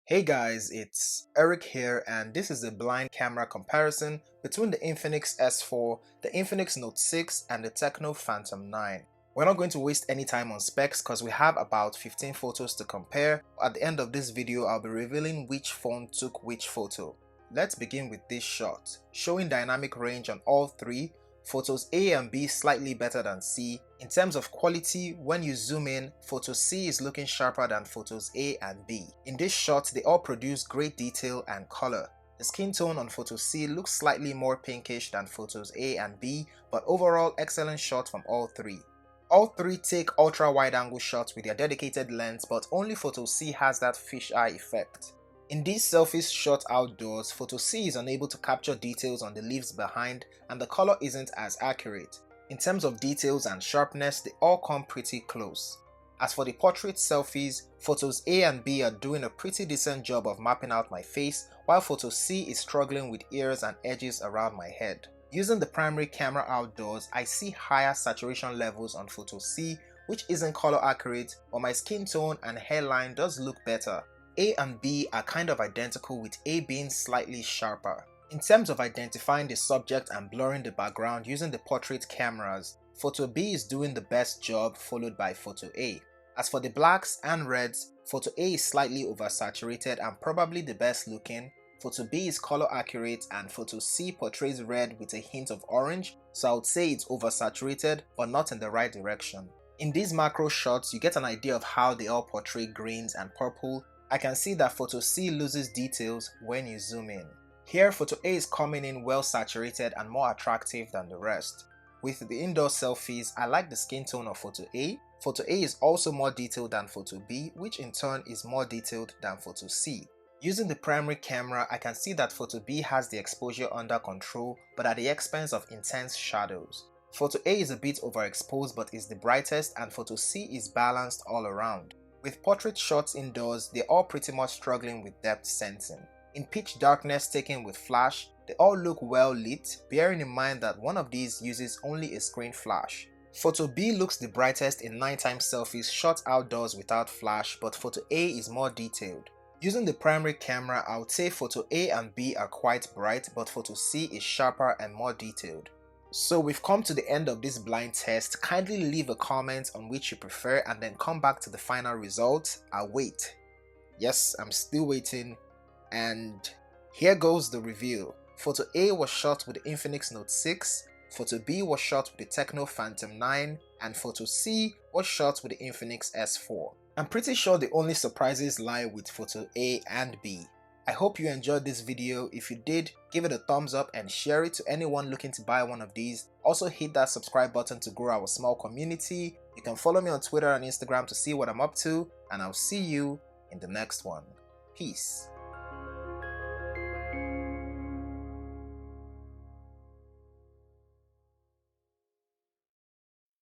Hey guys, it's Eric here, and this is a blind camera comparison between the Infinix S4, the Infinix Note 6 and the TECNO Phantom 9. We're not going to waste any time on specs because we have about 15 photos to compare. At the end of this video, I'll be revealing which phone took which photo. Let's begin with this shot, showing dynamic range on all three. Photos A and B slightly better than C. In terms of quality, when you zoom in, photo C is looking sharper than photos A and B. In this shot, they all produce great detail and color. The skin tone on photo C looks slightly more pinkish than photos A and B, but overall excellent shot from all three. All three take ultra wide angle shots with their dedicated lens, but only photo C has that fisheye effect. In these selfies shot outdoors, photo C is unable to capture details on the leaves behind and the color isn't as accurate. In terms of details and sharpness, they all come pretty close. As for the portrait selfies, photos A and B are doing a pretty decent job of mapping out my face, while photo C is struggling with ears and edges around my head. Using the primary camera outdoors, I see higher saturation levels on photo C, which isn't color accurate, but my skin tone and hairline does look better. A and B are kind of identical, with A being slightly sharper. In terms of identifying the subject and blurring the background using the portrait cameras, photo B is doing the best job, followed by photo A. As for the blacks and reds, photo A is slightly oversaturated and probably the best looking. Photo B is color accurate and photo C portrays red with a hint of orange, so I would say it's oversaturated but not in the right direction. In these macro shots, you get an idea of how they all portray greens and purple. I can see that photo C loses details when you zoom in. Here, photo A is coming in well saturated and more attractive than the rest. With the indoor selfies, I like the skin tone of photo A. Photo A is also more detailed than photo B, which in turn is more detailed than photo C. Using the primary camera, I can see that photo B has the exposure under control, but at the expense of intense shadows. Photo A is a bit overexposed but is the brightest, and photo C is balanced all around. With portrait shots indoors, they're all pretty much struggling with depth sensing. In pitch darkness taken with flash, they all look well lit, bearing in mind that one of these uses only a screen flash. Photo B looks the brightest in nighttime selfies shot outdoors without flash, but photo A is more detailed. Using the primary camera, I would say photo A and B are quite bright, but photo C is sharper and more detailed. So we've come to the end of this blind test. Kindly leave a comment on which you prefer and then come back to the final result. I'll wait. Yes, I'm still waiting. And here goes the reveal. Photo A was shot with the Infinix Note 6, photo B was shot with the TECNO Phantom 9, and photo C was shot with the Infinix S4. I'm pretty sure the only surprises lie with photo A and B. I hope you enjoyed this video. If you did, give it a thumbs up and share it to anyone looking to buy one of these. Also hit that subscribe button to grow our small community. You can follow me on Twitter and Instagram to see what I'm up to, and I'll see you in the next one. Peace.